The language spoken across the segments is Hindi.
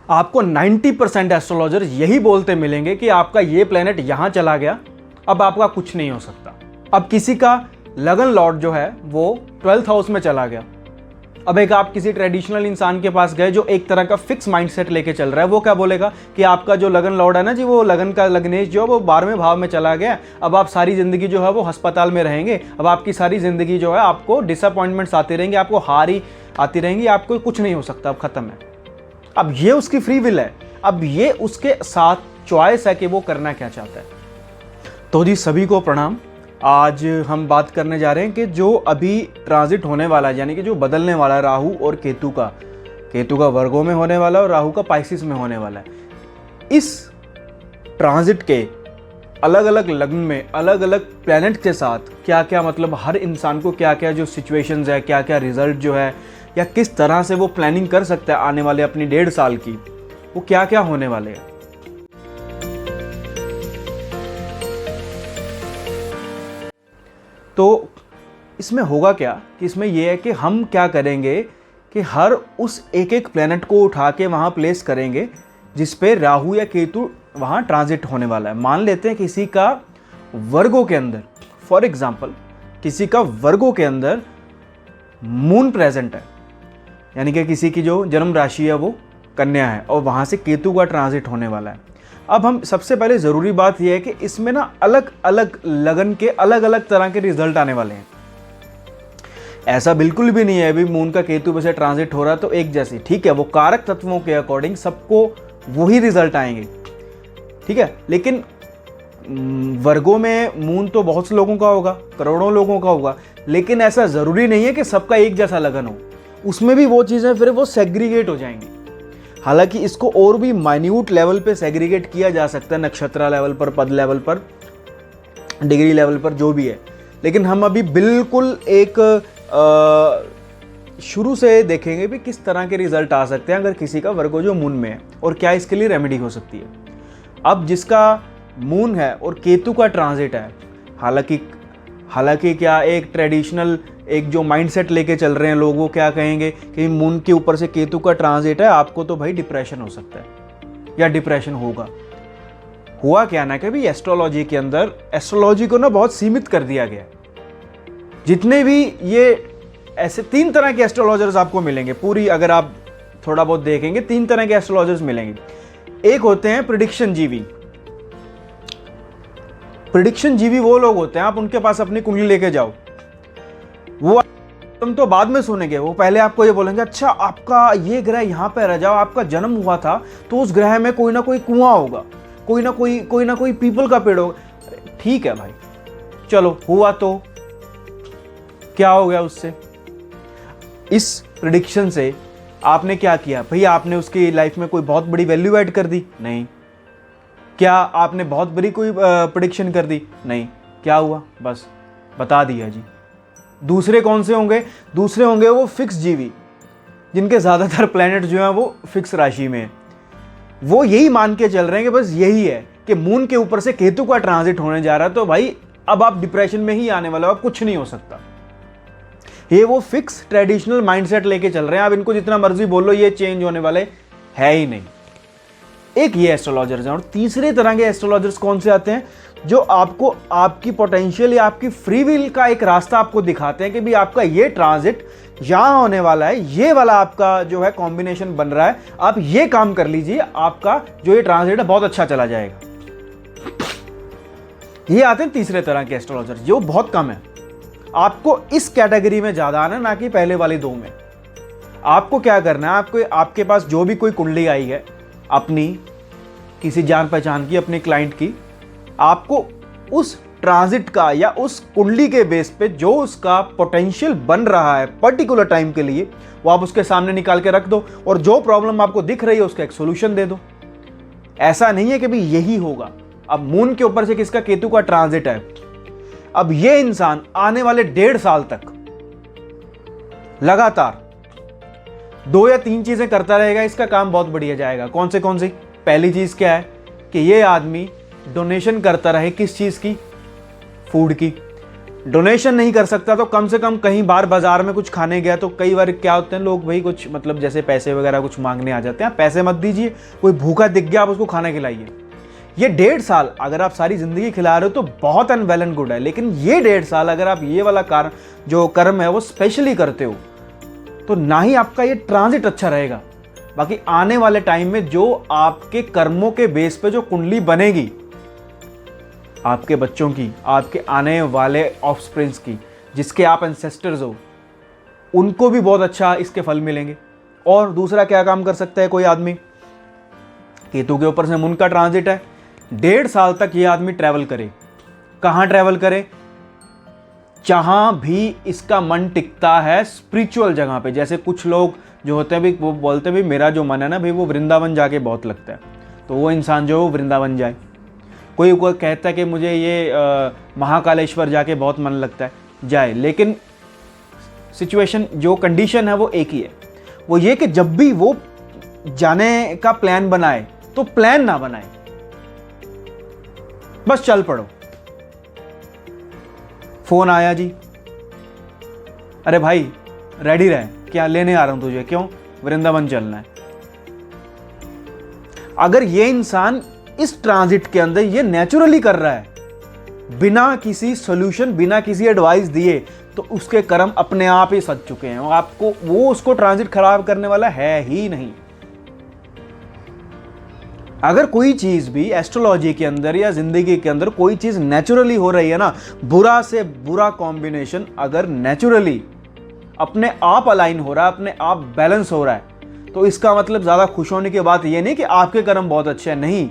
आपको 90% एस्ट्रोलॉजर यही बोलते मिलेंगे कि आपका ये प्लेनेट यहां चला गया, अब आपका कुछ नहीं हो सकता। अब किसी का लगन लॉर्ड जो है वो 12th हाउस में चला गया। अब एक आप किसी ट्रेडिशनल इंसान के पास गए जो एक तरह का फिक्स माइंडसेट लेके चल रहा है, वो क्या बोलेगा कि आपका जो लगन लॉर्ड है ना जी, वो लगन का लग्नेश जो है वो 12वें भाव में चला गया, अब आप सारी जिंदगी जो है वो अस्पताल में रहेंगे, अब आपकी सारी जिंदगी जो है आपको डिसअपॉइंटमेंट्स आती रहेंगी, आपको हार ही आती रहेंगी, आपको कुछ नहीं हो सकता, अब खत्म है। अब ये उसकी फ्री विल है, अब ये उसके साथ चॉइस है कि वो करना क्या चाहता है। तो जी सभी को प्रणाम। आज हम बात करने जा रहे हैं कि जो अभी ट्रांजिट होने वाला है, यानी कि जो बदलने वाला है राहु और केतु का वर्गों में होने वाला है और राहु का पाइसिस में होने वाला है। इस ट्रांजिट के अलग अलग लग्न में अलग अलग प्लैनेट के साथ क्या क्या, मतलब हर इंसान को क्या क्या जो सिचुएशंस है, क्या क्या रिजल्ट जो है, या किस तरह से वो प्लानिंग कर सकता है आने वाले अपनी 1.5 साल की, वो क्या क्या होने वाले हैं। तो इसमें होगा क्या कि इसमें यह है कि हम क्या करेंगे कि हर उस एक एक प्लेनेट को उठा के वहाँ प्लेस करेंगे जिस पे राहु या केतु वहाँ ट्रांजिट होने वाला है। मान लेते हैं किसी का वर्गों के अंदर, फॉर एग्जाम्पल किसी का वर्गों के अंदर मून प्रेजेंट है, यानी कि किसी की जो जन्म राशि है वो कन्या है और वहाँ से केतु का ट्रांजिट होने वाला है। अब हम सबसे पहले ज़रूरी बात यह है कि इसमें ना अलग अलग लगन के अलग अलग तरह के रिजल्ट आने वाले हैं। ऐसा बिल्कुल भी नहीं है अभी मून का केतु पे से ट्रांजिट हो रहा तो एक जैसी, ठीक है, वो कारक तत्वों के अकॉर्डिंग सबको वही रिजल्ट आएंगे, ठीक है। लेकिन वर्गों में मून तो बहुत से लोगों का होगा, करोड़ों लोगों का होगा, लेकिन ऐसा ज़रूरी नहीं है कि सबका एक जैसा लगन हो। उसमें भी वो चीज़ें फिर वो सेग्रीगेट हो जाएंगी। हालांकि इसको और भी माइन्यूट लेवल पे सेग्रीगेट किया जा सकता है, नक्षत्र लेवल पर, पद लेवल पर, डिग्री लेवल पर, जो भी है। लेकिन हम अभी बिल्कुल एक शुरू से देखेंगे भी किस तरह के रिजल्ट आ सकते हैं अगर किसी का वर्गो जो मून में है और क्या इसके लिए रेमेडी हो सकती है। अब जिसका मून है और केतु का ट्रांजिट है, हालांकि क्या एक ट्रेडिशनल एक जो माइंडसेट लेके चल रहे हैं लोग, वो क्या कहेंगे कि मून के ऊपर से केतु का ट्रांजिट है, आपको तो भाई डिप्रेशन हो सकता है या डिप्रेशन होगा। हुआ क्या ना कि भाई एस्ट्रोलॉजी के अंदर एस्ट्रोलॉजी को ना बहुत सीमित कर दिया गया। जितने भी ये ऐसे 3 तरह के एस्ट्रोलॉजर्स आपको मिलेंगे, पूरी अगर आप थोड़ा बहुत देखेंगे 3 तरह के एस्ट्रोलॉजर्स मिलेंगे। एक होते हैं प्रिडिक्शन जीवी। प्रिडिक्शन जीवी वो लोग होते हैं, आप उनके पास अपनी कुंडली लेके जाओ, वो तुम तो बाद में सुनेंगे, वो पहले आपको ये बोलेंगे अच्छा आपका ये ग्रह यहाँ पे रह जाओ, आपका जन्म हुआ था तो उस ग्रह में कोई ना कोई कुआं होगा, कोई ना कोई पीपल का पेड़ होगा। ठीक है भाई, चलो हुआ तो क्या हो गया उससे। इस प्रिडिक्शन से आपने क्या किया भाई, आपने उसकी लाइफ में कोई बहुत बड़ी वैल्यू ऐड कर दी? नहीं। क्या आपने बहुत बड़ी कोई प्रिडिक्शन कर दी? नहीं। क्या हुआ, बस बता दिया जी। दूसरे कौन से होंगे? दूसरे होंगे वो फिक्स जीवी, जिनके ज़्यादातर प्लैनेट जो हैं वो फिक्स राशि में है। वो यही मान के चल रहे हैं कि बस यही है कि मून के ऊपर से केतु का ट्रांजिट होने जा रहा है तो भाई अब आप डिप्रेशन में ही आने वाले हो, अब कुछ नहीं हो सकता। ये वो फिक्स ट्रेडिशनल माइंडसेट लेके चल रहे हैं। अब इनको जितना मर्जी बोलो ये चेंज होने वाले है ही नहीं। एक ये एस्ट्रोलॉजर्स हैं। और तीसरे तरह के एस्ट्रोलॉजर्स कौन से आते हैं, जो आपको आपकी पोटेंशियल या आपकी फ्री विल का एक रास्ता आपको दिखाते हैं कि भी आपका ये ट्रांजिट यहां होने वाला है, ये वाला आपका जो है कॉम्बिनेशन बन रहा है, आप ये काम कर लीजिए, आपका जो ये ट्रांजिट है बहुत अच्छा चला जाएगा। ये आते हैं तीसरे तरह के एस्ट्रोलॉजर्स, जो बहुत कम है। आपको इस कैटेगरी में ज्यादा आना, ना कि पहले वाली 2 में। आपको क्या करना है, आपके पास जो भी कोई कुंडली आई है अपनी, किसी जान पहचान की, अपने क्लाइंट की, आपको उस ट्रांजिट का या उस कुंडली के बेस पे जो उसका पोटेंशियल बन रहा है पर्टिकुलर टाइम के लिए, वो आप उसके सामने निकाल के रख दो और जो प्रॉब्लम आपको दिख रही है उसका एक सोल्यूशन दे दो। ऐसा नहीं है कि भाई यही होगा। अब मून के ऊपर से किसका, केतु का ट्रांजिट है। अब ये इंसान आने वाले 1.5 साल तक लगातार 2 या 3 चीजें करता रहेगा, इसका काम बहुत बढ़िया जाएगा। कौन सी? पहली चीज क्या है कि ये आदमी डोनेशन करता रहे, किस चीज की? फूड की। डोनेशन नहीं कर सकता तो कम से कम कहीं बार बाजार में कुछ खाने गया तो कई बार क्या होते हैं लोग भाई कुछ मतलब जैसे पैसे वगैरह कुछ मांगने आ जाते हैं, पैसे मत दीजिए, कोई भूखा दिख गया आप उसको खाना खिलाइए। ये 1.5 साल अगर आप सारी जिंदगी खिला रहे हो तो बहुत वेल एंड गुड है, लेकिन ये 1.5 साल अगर आप ये वाला कार्य जो कर्म है वो स्पेशली करते हो तो ना ही आपका ये ट्रांजिट अच्छा रहेगा, बाकी आने वाले टाइम में जो आपके कर्मों के बेस पे जो कुंडली बनेगी आपके बच्चों की, आपके आने वाले ऑफस्प्रिंग्स की, जिसके आप एंसेस्टर्स हो, उनको भी बहुत अच्छा इसके फल मिलेंगे। और दूसरा क्या काम कर सकता है कोई आदमी, केतु के ऊपर से मून का ट्रांजिट है, 1.5 साल तक ये आदमी ट्रैवल करे। कहाँ ट्रैवल करे? जहां भी इसका मन टिकता है स्पिरिचुअल जगह पे। जैसे कुछ लोग जो होते हैं भी वो बोलते हैं भी मेरा जो मन है ना भाई वो वृंदावन जाके बहुत लगता है, तो वो इंसान जो है वो वृंदावन जाए। कोई कहता है कि मुझे ये महाकालेश्वर जाके बहुत मन लगता है, जाए। लेकिन सिचुएशन जो कंडीशन है वो एक ही है, वो ये कि जब भी वो जाने का प्लान बनाए तो प्लान ना बनाए, बस चल पड़ो। फोन आया जी, अरे भाई रेडी रहे, क्या लेने आ रहा हूं तुझे, क्यों, वृंदावन चलना है। अगर ये इंसान इस ट्रांजिट के अंदर ये नेचुरली कर रहा है बिना किसी सॉल्यूशन, बिना किसी एडवाइस दिए, तो उसके कर्म अपने आप ही सज चुके हैं। आपको वो उसको ट्रांजिट खराब करने वाला है ही नहीं। अगर कोई चीज भी एस्ट्रोलॉजी के अंदर या जिंदगी के अंदर कोई चीज नेचुरली हो रही है ना, बुरा से बुरा कॉम्बिनेशन अगर नेचुरली अपने आप अलाइन हो रहा है, अपने आप बैलेंस हो रहा है, तो इसका मतलब ज्यादा खुश होने की बात यह नहीं कि आपके कर्म बहुत अच्छे हैं, नहीं,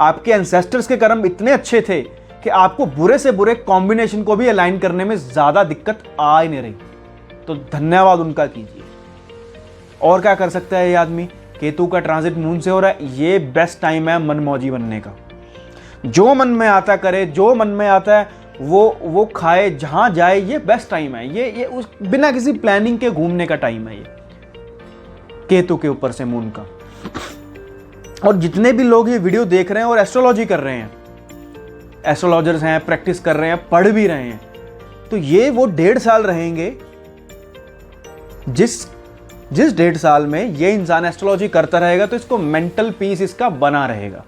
आपके एंसेस्टर्स के कर्म इतने अच्छे थे कि आपको बुरे से बुरे कॉम्बिनेशन को भी अलाइन करने में ज्यादा दिक्कत आ ही नहीं रही। तो धन्यवाद उनका कीजिए। और क्या कर सकता है ये आदमी, केतु का ट्रांजिट मून से हो रहा है, ये बेस्ट टाइम है मनमौजी बनने का। जो मन में आता करे, जो मन में आता है वो खाए, जहां जाए, ये बेस्ट टाइम है। ये उस बिना किसी प्लानिंग के घूमने का टाइम है ये केतु के ऊपर से मून का। और जितने भी लोग ये वीडियो देख रहे हैं और एस्ट्रोलॉजी कर रहे हैं, एस्ट्रोलॉजर्स हैं, प्रैक्टिस कर रहे हैं, पढ़ भी रहे हैं, तो ये वो 1.5 साल रहेंगे जिस 1.5 साल में ये इंसान एस्ट्रोलॉजी करता रहेगा तो इसको मेंटल पीस इसका बना रहेगा।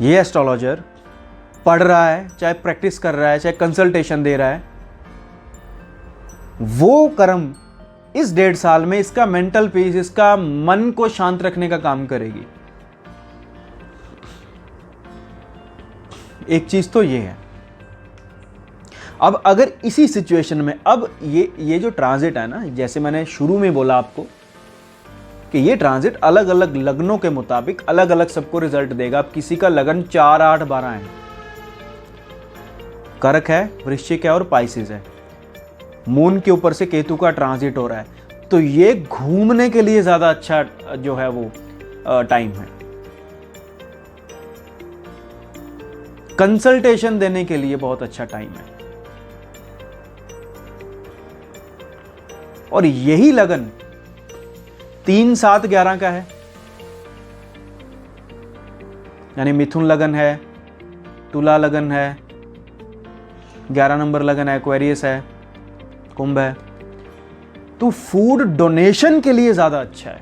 ये एस्ट्रोलॉजर पढ़ रहा है, चाहे प्रैक्टिस कर रहा है, चाहे कंसल्टेशन दे रहा है, वो कर्म इस 1.5 साल में इसका मेंटल पीस, इसका मन को शांत रखने का काम करेगी। एक चीज तो ये है। अब अगर इसी सिचुएशन में अब ये जो ट्रांजिट है ना, जैसे मैंने शुरू में बोला आपको कि ये ट्रांजिट अलग अलग लग्नों के मुताबिक अलग अलग सबको रिजल्ट देगा। अब किसी का लगन 4, 8, 12 है, कर्क है, वृश्चिक है और पाइसेस है, मून के ऊपर से केतु का ट्रांजिट हो रहा है, तो ये घूमने के लिए ज्यादा अच्छा जो है वो टाइम है। कंसल्टेशन देने के लिए बहुत अच्छा टाइम है। और यही लगन 3, 7, 11 का है, यानी मिथुन लगन है, तुला लगन है, 11 नंबर लगन है, एक्वेरियस है, कुंभ है, तो फूड डोनेशन के लिए ज्यादा अच्छा है।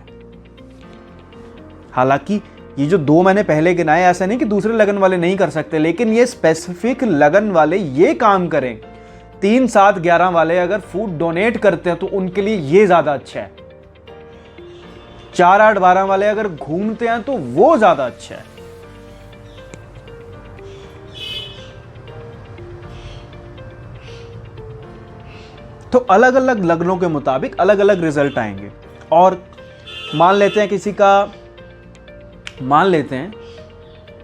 हालांकि ये जो 2 मैंने पहले गिनाए, ऐसा नहीं कि दूसरे लगन वाले नहीं कर सकते, लेकिन ये स्पेसिफिक लगन वाले ये काम करें। 3, 7, 11 वाले अगर फूड डोनेट करते हैं तो उनके लिए ये ज्यादा अच्छा है। 4, 8, 12 वाले अगर घूमते हैं तो वो ज्यादा अच्छा है। तो अलग अलग लग्नों के मुताबिक अलग अलग रिजल्ट आएंगे। और मान लेते हैं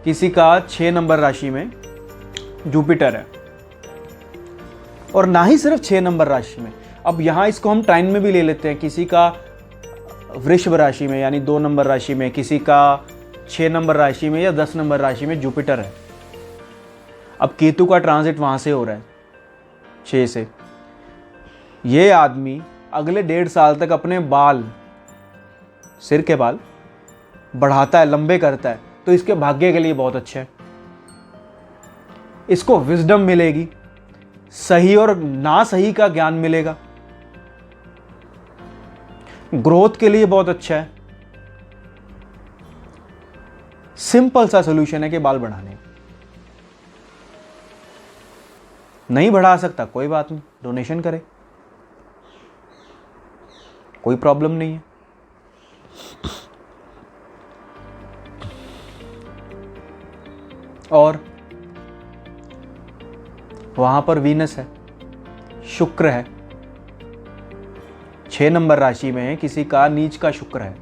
किसी का 6 नंबर राशि में जुपिटर है, और ना ही सिर्फ 6 नंबर राशि में, अब यहां इसको हम टाइम में भी ले लेते हैं, किसी का वृषभ राशि में यानी 2 नंबर राशि में, किसी का 6 नंबर राशि में या 10 नंबर राशि में जुपिटर है। अब केतु का ट्रांजिट वहां से हो रहा है 6 से। ये आदमी अगले 1.5 साल तक अपने बाल, सिर के बाल बढ़ाता है, लंबे करता है, तो इसके भाग्य के लिए बहुत अच्छा है। इसको विजडम मिलेगी, सही और ना सही का ज्ञान मिलेगा, ग्रोथ के लिए बहुत अच्छा है। सिंपल सा सॉल्यूशन है कि बाल बढ़ाने। नहीं बढ़ा सकता कोई बात नहीं, डोनेशन करे, कोई प्रॉब्लम नहीं है। और वहां पर वीनस है, शुक्र है, 6 नंबर राशि में है, किसी का नीच का शुक्र है,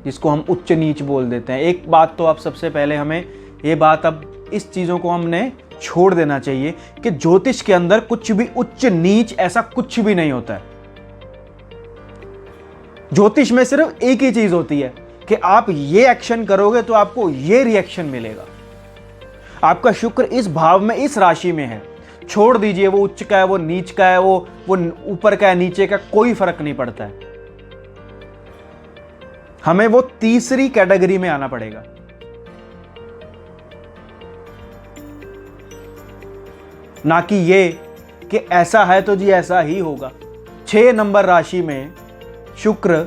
जिसको हम उच्च नीच बोल देते हैं। एक बात तो आप सबसे पहले हमें ये बात, अब इस चीज़ों को हमने छोड़ देना चाहिए कि ज्योतिष के अंदर कुछ भी उच्च नीच ऐसा कुछ भी नहीं होता है। ज्योतिष में सिर्फ एक ही चीज होती है कि आप ये एक्शन करोगे तो आपको ये रिएक्शन मिलेगा। आपका शुक्र इस भाव में, इस राशि में है, छोड़ दीजिए वो उच्च का है, वो नीच का है, वो ऊपर का है, नीचे का, कोई फर्क नहीं पड़ता है। हमें वो तीसरी कैटेगरी में आना पड़ेगा। ना कि ये कि ऐसा है तो जी ऐसा ही होगा। 6 नंबर राशि में शुक्र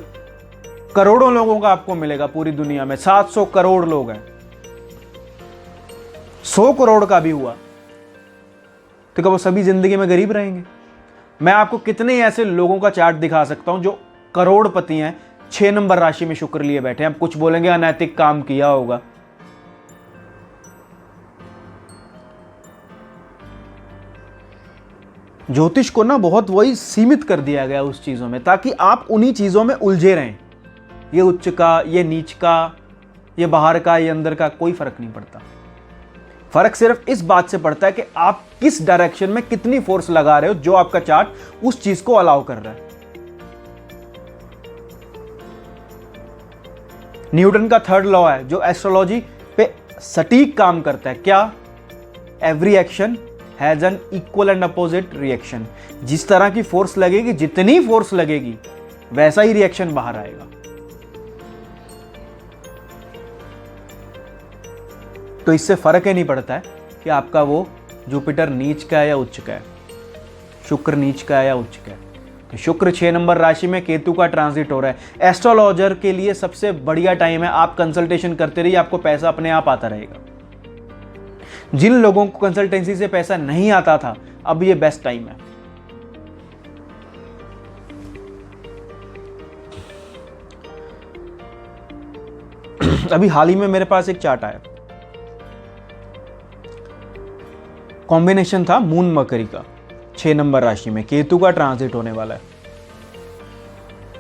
करोड़ों लोगों का आपको मिलेगा पूरी दुनिया में, 700 करोड़ लोग हैं। 100 करोड़ का भी हुआ तो क्या वो सभी जिंदगी में गरीब रहेंगे? मैं आपको कितने ऐसे लोगों का चार्ट दिखा सकता हूं जो करोड़पति हैं, 6 नंबर राशि में शुक्र लिए बैठे हैं। अब कुछ बोलेंगे अनैतिक काम किया होगा, ज्योतिष को ना बहुत वही सीमित कर दिया गया उस चीजों में, ताकि आप उन्हीं चीजों में उलझे रहें। ये उच्च का, ये नीच का, ये बाहर का, ये अंदर का, कोई फर्क नहीं पड़ता। फर्क सिर्फ इस बात से पड़ता है कि आप किस डायरेक्शन में कितनी फोर्स लगा रहे हो, जो आपका चार्ट उस चीज को अलाउ कर रहा है। न्यूटन का 3rd लॉ है जो एस्ट्रोलॉजी पे सटीक काम करता है। क्या? Every action has an equal and opposite reaction. जिस तरह की फोर्स लगेगी, जितनी फोर्स लगेगी, वैसा ही रिएक्शन बाहर आएगा। तो इससे फर्क ही नहीं पड़ता है कि आपका वो जुपिटर नीच का है या उच्च का है, शुक्र नीच का है या उच्च का है। तो शुक्र 6 नंबर राशि में केतु का ट्रांजिट हो रहा है। एस्ट्रोलॉजर के लिए सबसे बढ़िया टाइम है। आप कंसल्टेशन करते रहिए, आपको पैसा अपने आप आता रहेगा। जिन लोगों को कंसल्टेंसी से पैसा नहीं आता था, अब ये बेस्ट टाइम है। अभी हाल ही में मेरे पास एक चार्ट आया, कॉम्बिनेशन था मून मकरी का, 6 नंबर राशि में केतु का ट्रांजिट होने वाला है।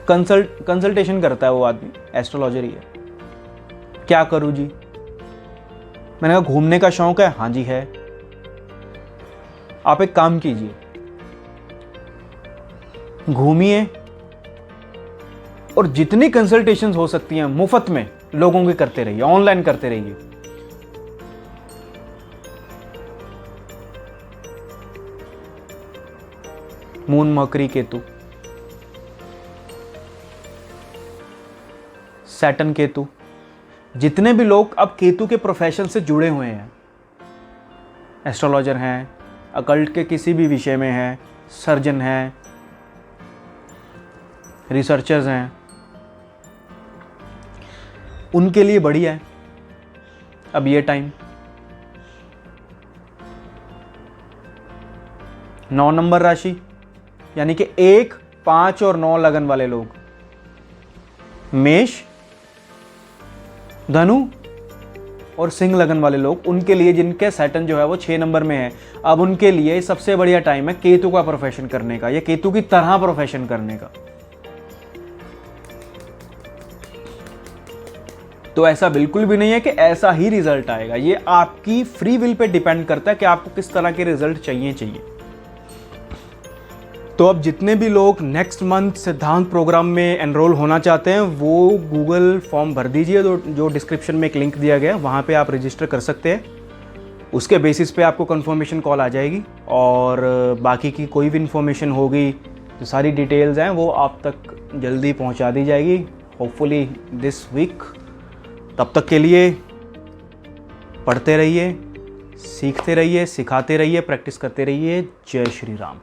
कंसल्टेशन करता है वो आदमी, एस्ट्रोलॉजर ही है। क्या करूं जी? मैंने कहा घूमने का शौक है। हाँ जी है। आप एक काम कीजिए, घूमिए और जितनी कंसल्टेशंस हो सकती हैं मुफ्त में लोगों के करते रहिए, ऑनलाइन करते रहिए। मून मकरी केतु, सैटर्न केतु, जितने भी लोग अब केतु के प्रोफेशन से जुड़े हुए हैं, एस्ट्रोलॉजर हैं, अकल्ट के किसी भी विषय में हैं, सर्जन हैं, रिसर्चर्स हैं, उनके लिए बढ़िया है अब ये टाइम। 9 नंबर राशि यानी कि 1, 5 और 9 लगन वाले लोग, मेष, धनु और सिंह लगन वाले लोग, उनके लिए जिनके सैटर्न जो है वो 6 नंबर में है, अब उनके लिए सबसे बढ़िया टाइम है केतु का प्रोफेशन करने का, या केतु की तरह प्रोफेशन करने का। तो ऐसा बिल्कुल भी नहीं है कि ऐसा ही रिजल्ट आएगा। ये आपकी फ्री विल पे डिपेंड करता है कि आपको किस तरह के रिजल्ट चाहिए। तो अब जितने भी लोग नेक्स्ट मंथ सिद्धांत प्रोग्राम में एनरोल होना चाहते हैं वो गूगल फॉर्म भर दीजिए, जो डिस्क्रिप्शन में एक लिंक दिया गया है, वहाँ पे आप रजिस्टर कर सकते हैं। उसके बेसिस पे आपको कंफर्मेशन कॉल आ जाएगी, और बाकी की कोई भी इन्फॉर्मेशन होगी, जो सारी डिटेल्स हैं वो आप तक जल्दी पहुँचा दी जाएगी, होपफुली दिस वीक। तब तक के लिए पढ़ते रहिए, सीखते रहिए, सिखाते रहिए, प्रैक्टिस करते रहिए। जय श्री राम।